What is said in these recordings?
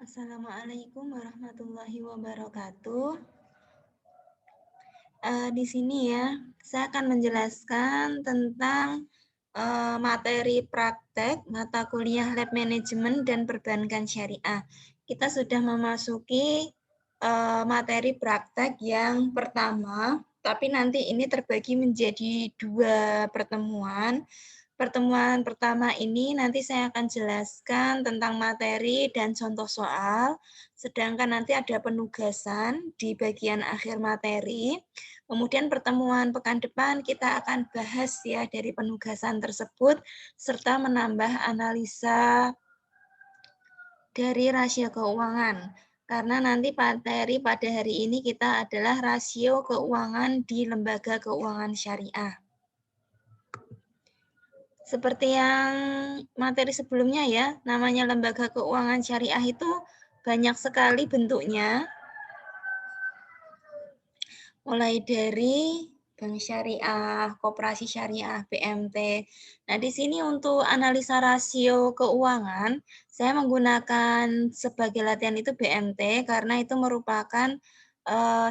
Assalamualaikum warahmatullahi wabarakatuh. Di sini ya, saya akan menjelaskan tentang materi praktek mata kuliah Lab Management dan Perbankan Syariah. Kita sudah memasuki materi praktek yang pertama, tapi nanti ini terbagi menjadi 2 pertemuan. Pertemuan pertama ini nanti saya akan jelaskan tentang materi dan contoh soal, sedangkan nanti ada penugasan di bagian akhir materi. Kemudian pertemuan pekan depan kita akan bahas ya dari penugasan tersebut, serta menambah analisa dari rasio keuangan. Karena nanti materi pada hari ini kita adalah rasio keuangan di lembaga keuangan syariah. Seperti yang materi sebelumnya ya, namanya lembaga keuangan syariah itu banyak sekali bentuknya, mulai dari bank syariah, koperasi syariah, BMT. Nah, di sini untuk analisa rasio keuangan, saya menggunakan sebagai latihan itu BMT karena itu merupakan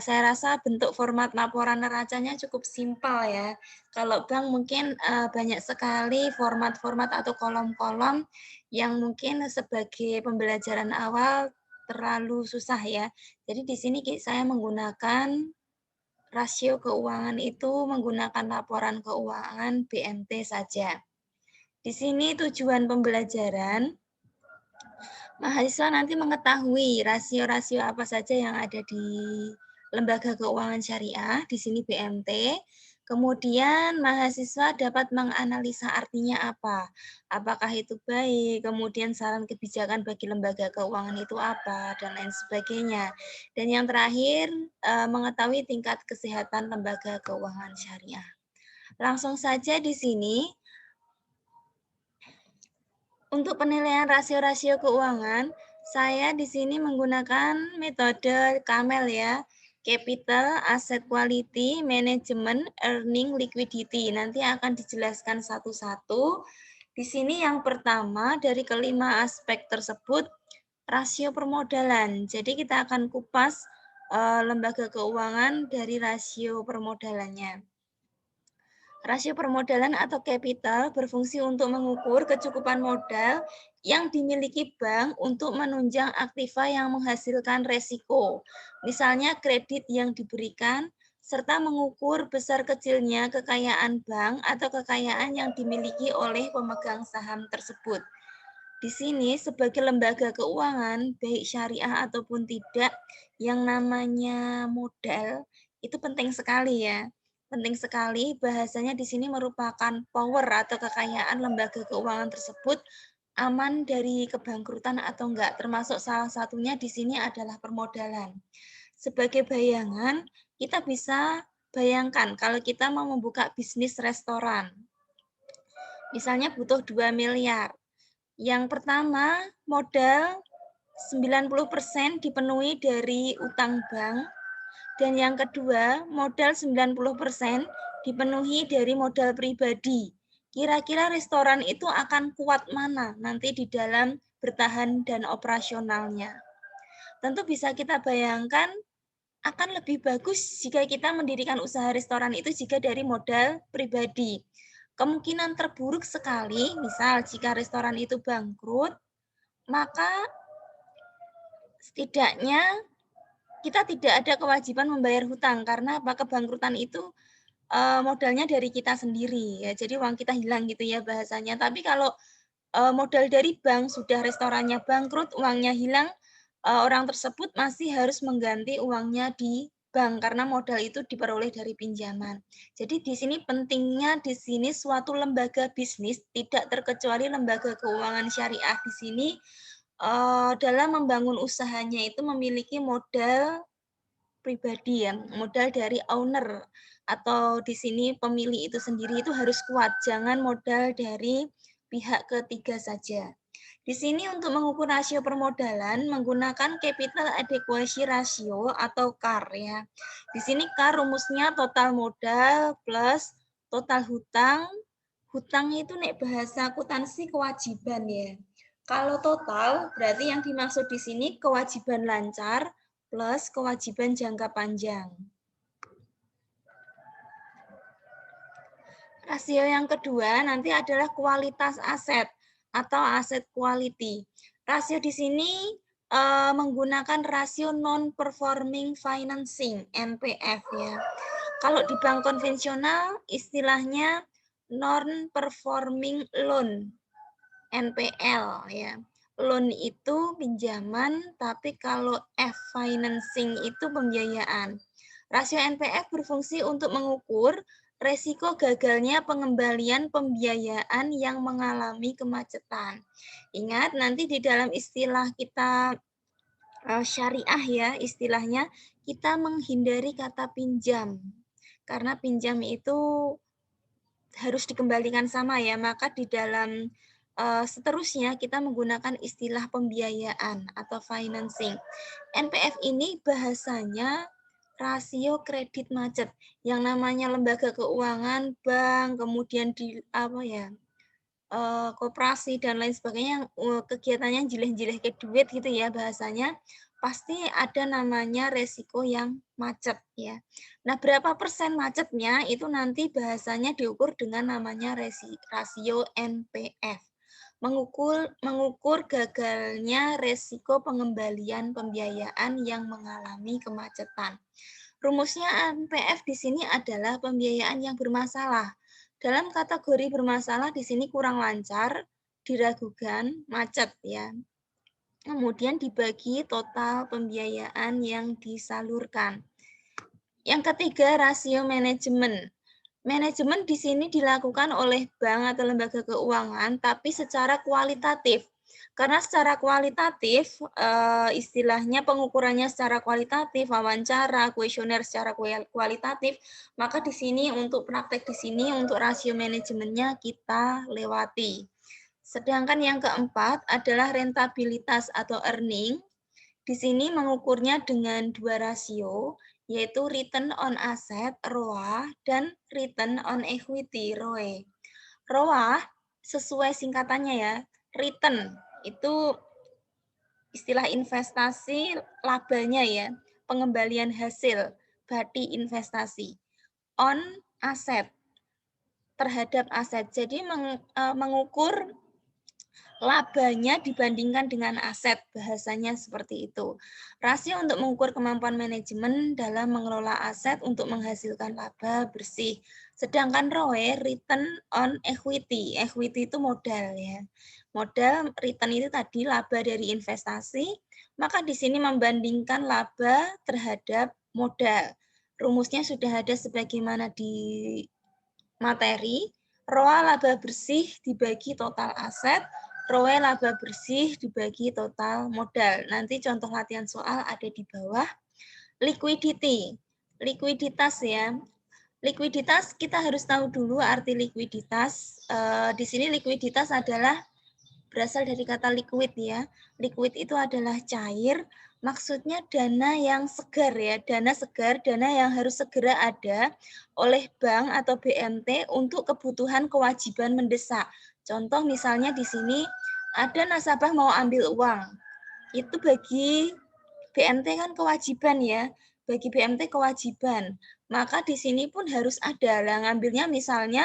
saya rasa bentuk format laporan neracanya cukup simpel ya. Kalau bank mungkin banyak sekali format-format atau kolom-kolom yang mungkin sebagai pembelajaran awal terlalu susah ya. Jadi di sini saya menggunakan rasio keuangan itu menggunakan laporan keuangan BMT saja. Di sini tujuan pembelajaran, mahasiswa nanti mengetahui rasio-rasio apa saja yang ada di lembaga keuangan syariah, di sini BMT. Kemudian mahasiswa dapat menganalisa artinya apa, apakah itu baik, kemudian saran kebijakan bagi lembaga keuangan itu apa, dan lain sebagainya. Dan yang terakhir, mengetahui tingkat kesehatan lembaga keuangan syariah. Langsung saja di sini, untuk penilaian rasio-rasio keuangan, saya di sini menggunakan metode CAMEL ya, Capital, Asset Quality, Management, Earning, Liquidity. Nanti akan dijelaskan satu-satu. Di sini yang pertama dari kelima aspek tersebut, rasio permodalan. Jadi kita akan kupas lembaga keuangan dari rasio permodalannya. Rasio permodalan atau capital berfungsi untuk mengukur kecukupan modal yang dimiliki bank untuk menunjang aktiva yang menghasilkan resiko, misalnya kredit yang diberikan, serta mengukur besar kecilnya kekayaan bank atau kekayaan yang dimiliki oleh pemegang saham tersebut. Di sini sebagai lembaga keuangan, baik syariah ataupun tidak, yang namanya modal itu penting sekali ya. Penting sekali, bahasanya di sini merupakan power atau kekayaan lembaga keuangan tersebut aman dari kebangkrutan atau enggak, termasuk salah satunya di sini adalah permodalan. Sebagai bayangan, kita bisa bayangkan kalau kita mau membuka bisnis restoran. Misalnya butuh 2 miliar. Yang pertama, modal 90% dipenuhi dari utang bank. Dan yang kedua, modal 90% dipenuhi dari modal pribadi. Kira-kira restoran itu akan kuat mana nanti di dalam bertahan dan operasionalnya. Tentu bisa kita bayangkan akan lebih bagus jika kita mendirikan usaha restoran itu jika dari modal pribadi. Kemungkinan terburuk sekali, misal jika restoran itu bangkrut, maka setidaknya kita tidak ada kewajiban membayar hutang karena kebangkrutan itu modalnya dari kita sendiri ya. Jadi uang kita hilang gitu ya bahasanya. Tapi kalau modal dari bank sudah restorannya bangkrut, uangnya hilang, orang tersebut masih harus mengganti uangnya di bank karena modal itu diperoleh dari pinjaman. Jadi di sini pentingnya di sini suatu lembaga bisnis tidak terkecuali lembaga keuangan syariah di sini dalam membangun usahanya itu memiliki modal pribadi ya, modal dari owner atau di sini pemilik itu sendiri itu harus kuat, jangan modal dari pihak ketiga saja. Di sini untuk mengukur rasio permodalan menggunakan capital adequacy ratio atau CAR ya. Di sini CAR rumusnya total modal plus total hutang. Hutang itu nek bahasa akuntansi kewajiban ya. Kalau total, berarti yang dimaksud di sini kewajiban lancar plus kewajiban jangka panjang. Rasio yang kedua nanti adalah kualitas aset atau aset quality. Rasio di sini menggunakan rasio non-performing financing, NPF ya. Kalau di bank konvensional istilahnya non-performing loan, NPL ya. Loan itu pinjaman, tapi kalau F financing itu pembiayaan. Rasio NPF berfungsi untuk mengukur resiko gagalnya pengembalian pembiayaan yang mengalami kemacetan. Ingat nanti di dalam istilah kita syariah ya, istilahnya kita menghindari kata pinjam. Karena pinjam itu harus dikembalikan sama ya, maka di dalam seterusnya kita menggunakan istilah pembiayaan atau financing. NPF ini bahasanya rasio kredit macet. Yang namanya lembaga keuangan, bank, kemudian di apa ya, koperasi dan lain sebagainya, kegiatannya jileh-jileh ke duit gitu ya bahasanya, pasti ada namanya resiko yang macet ya. Nah, berapa persen macetnya itu nanti bahasanya diukur dengan namanya rasio NPF. Mengukur gagalnya resiko pengembalian pembiayaan yang mengalami kemacetan. Rumusnya NPF di sini adalah pembiayaan yang bermasalah. Dalam kategori bermasalah di sini kurang lancar, diragukan, macet ya. Kemudian dibagi total pembiayaan yang disalurkan. Yang ketiga, rasio manajemen. Manajemen di sini dilakukan oleh bank atau lembaga keuangan, tapi secara kualitatif. Karena secara kualitatif, istilahnya pengukurannya secara kualitatif, wawancara, kuesioner secara kualitatif, maka di sini untuk praktek di sini untuk rasio manajemennya kita lewati. Sedangkan yang keempat adalah rentabilitas atau earning. Di sini mengukurnya dengan dua rasio, yaitu return on asset, ROA, dan return on equity, ROE. ROA sesuai singkatannya ya, return itu istilah investasi labanya ya, pengembalian hasil, berarti investasi. On aset, terhadap aset. Jadi mengukur labanya dibandingkan dengan aset, bahasanya seperti itu. Rasio untuk mengukur kemampuan manajemen dalam mengelola aset untuk menghasilkan laba bersih. Sedangkan ROE, return on equity. Equity itu modal ya. Modal, return itu tadi laba dari investasi, maka di sini membandingkan laba terhadap modal. Rumusnya sudah ada sebagaimana di materi. ROA laba bersih dibagi total aset, ROE laba bersih dibagi total modal. Nanti contoh latihan soal ada di bawah. Liquidity, likuiditas ya. Likuiditas kita harus tahu dulu arti likuiditas. Di sini likuiditas adalah berasal dari kata liquid ya. Liquid itu adalah cair, maksudnya dana yang segar ya, dana segar, dana yang harus segera ada oleh bank atau BMT untuk kebutuhan kewajiban mendesak. Contoh misalnya di sini ada nasabah mau ambil uang. Itu bagi BMT kan kewajiban ya, bagi BMT kewajiban. Maka di sini pun harus ada lah, ngambilnya misalnya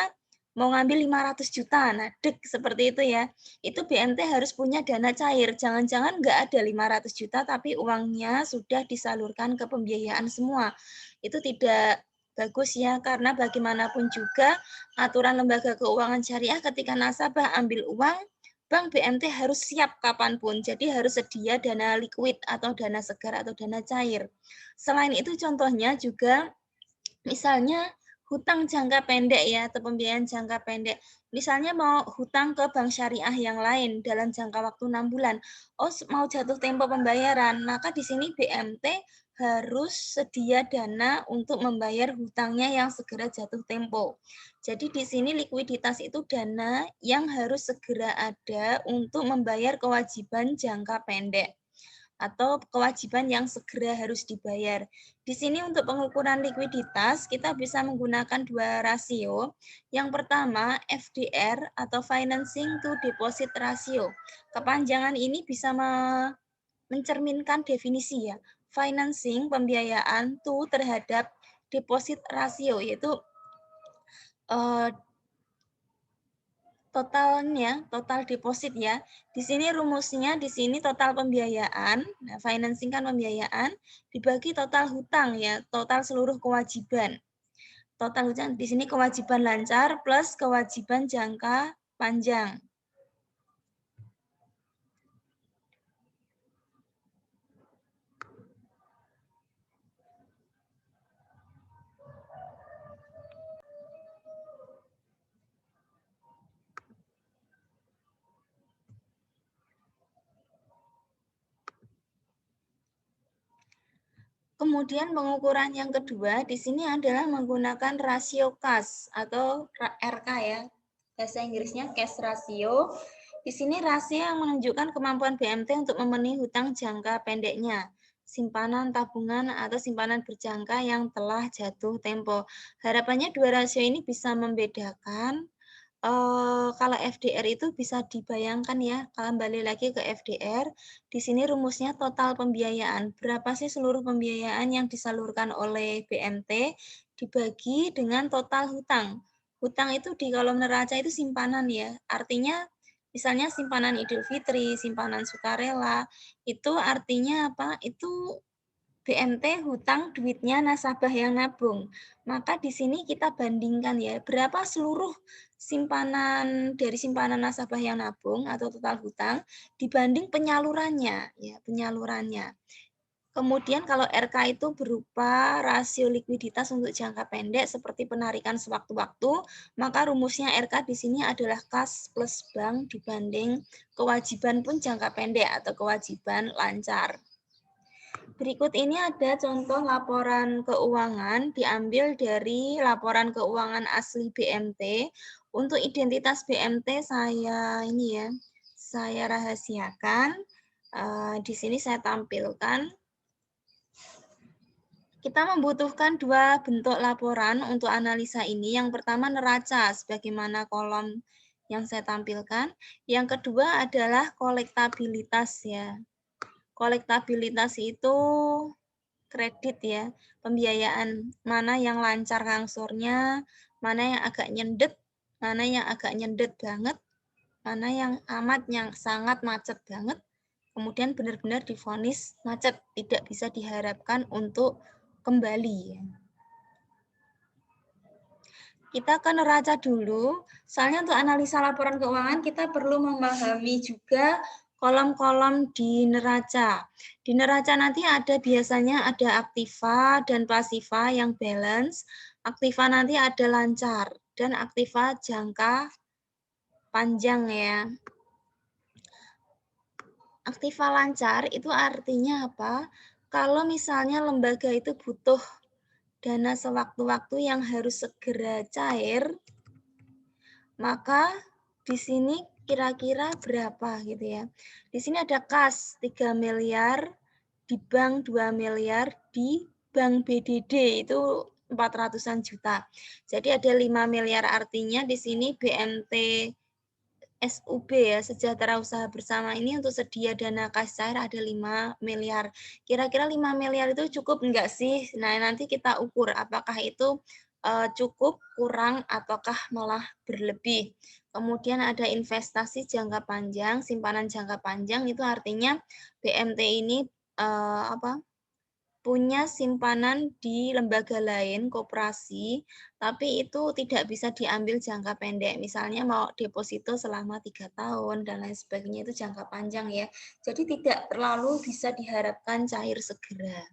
mau ngambil 500 juta, nah dek seperti itu ya. Itu BMT harus punya dana cair, jangan-jangan nggak ada 500 juta tapi uangnya sudah disalurkan ke pembiayaan semua. Itu tidak bagus ya, karena bagaimanapun juga aturan lembaga keuangan syariah ketika nasabah ambil uang, bank BMT harus siap kapanpun, jadi harus sedia dana liquid atau dana segar atau dana cair. Selain itu contohnya juga misalnya hutang jangka pendek ya, atau pembiayaan jangka pendek. Misalnya mau hutang ke bank syariah yang lain dalam jangka waktu 6 bulan. Oh, mau jatuh tempo pembayaran, maka di sini BMT harus sedia dana untuk membayar hutangnya yang segera jatuh tempo. Jadi di sini likuiditas itu dana yang harus segera ada untuk membayar kewajiban jangka pendek. atau kewajiban yang segera harus dibayar. Di sini untuk pengukuran likuiditas kita bisa menggunakan dua rasio. Yang pertama FDR atau Financing to Deposit Ratio. Kepanjangan ini bisa mencerminkan definisi ya. Financing pembiayaan to terhadap deposit ratio yaitu total deposit ya. Di sini rumusnya di sini total pembiayaan, nah financing kan pembiayaan dibagi total hutang ya, total seluruh kewajiban. Total hutang di sini kewajiban lancar plus kewajiban jangka panjang. Kemudian pengukuran yang kedua di sini adalah menggunakan rasio kas atau RK ya. Bahasa Inggrisnya cash ratio. Di sini rasio yang menunjukkan kemampuan BMT untuk memenuhi hutang jangka pendeknya, simpanan tabungan atau simpanan berjangka yang telah jatuh tempo. Harapannya dua rasio ini bisa membedakan. Kalau FDR itu bisa dibayangkan ya, kalau kembali lagi ke FDR, di sini rumusnya total pembiayaan. Berapa sih seluruh pembiayaan yang disalurkan oleh BMT dibagi dengan total hutang. Hutang itu di kolom neraca itu simpanan ya. Artinya misalnya simpanan Idul Fitri, simpanan sukarela, itu artinya apa? Itu BMT hutang duitnya nasabah yang nabung. Maka di sini kita bandingkan ya, berapa seluruh simpanan dari simpanan nasabah yang nabung atau total hutang dibanding penyalurannya ya, penyalurannya. Kemudian kalau RK itu berupa rasio likuiditas untuk jangka pendek seperti penarikan sewaktu-waktu, maka rumusnya RK di sini adalah kas plus bank dibanding kewajiban pun jangka pendek atau kewajiban lancar. Berikut ini ada contoh laporan keuangan diambil dari laporan keuangan asli BMT. Untuk identitas BMT saya rahasiakan. Di sini saya tampilkan. Kita membutuhkan dua bentuk laporan untuk analisa ini. Yang pertama neraca, sebagaimana kolom yang saya tampilkan. Yang kedua adalah kolektabilitas ya. Kolektabilitas itu kredit ya, pembiayaan mana yang lancar ngangsurnya, mana yang agak nyendet banget, mana yang amat yang sangat macet banget, kemudian benar-benar divonis macet, tidak bisa diharapkan untuk kembali. Kita ke neraca dulu, soalnya untuk analisa laporan keuangan kita perlu memahami juga kolom-kolom di neraca. Di neraca nanti ada biasanya ada aktiva dan pasiva yang balance. Aktiva nanti ada lancar dan aktiva jangka panjang ya. Aktiva lancar itu artinya apa? Kalau misalnya lembaga itu butuh dana sewaktu-waktu yang harus segera cair, maka di sini kira-kira berapa gitu ya. Di sini ada kas 3 miliar, di bank 2 miliar, di bank BDD itu 400-an juta. Jadi ada 5 miliar artinya di sini BMT SUB ya, Sejahtera Usaha Bersama ini untuk sedia dana kas cair ada 5 miliar. Kira-kira 5 miliar itu cukup enggak sih? Nah, nanti kita ukur apakah itu cukup, kurang, ataukah malah berlebih. Kemudian ada investasi jangka panjang, simpanan jangka panjang itu artinya BMT ini punya simpanan di lembaga lain, koperasi, tapi itu tidak bisa diambil jangka pendek. Misalnya mau deposito selama 3 tahun dan lain sebagainya itu jangka panjang ya. Jadi tidak terlalu bisa diharapkan cair segera.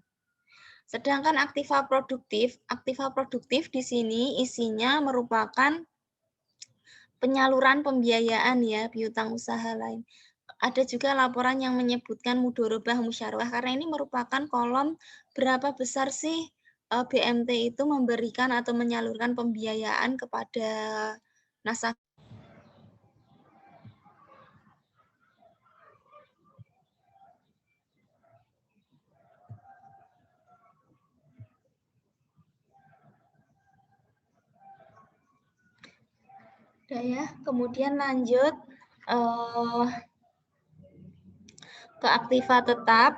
Sedangkan aktiva produktif di sini isinya merupakan penyaluran pembiayaan ya, piutang usaha lain. Ada juga laporan yang menyebutkan mudorobah musyawarah karena ini merupakan kolom berapa besar sih BMT itu memberikan atau menyalurkan pembiayaan kepada nasabah. Udah ya, kemudian lanjut ke aktiva tetap.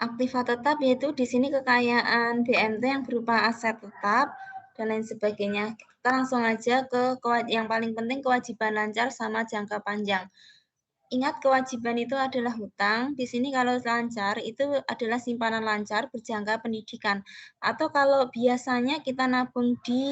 Aktiva tetap yaitu di sini kekayaan BMT yang berupa aset tetap dan lain sebagainya. Kita langsung aja ke yang paling penting, kewajiban lancar sama jangka panjang. Ingat, kewajiban itu adalah hutang. Di sini kalau lancar itu adalah simpanan lancar berjangka pendidikan. Atau kalau biasanya kita nabung di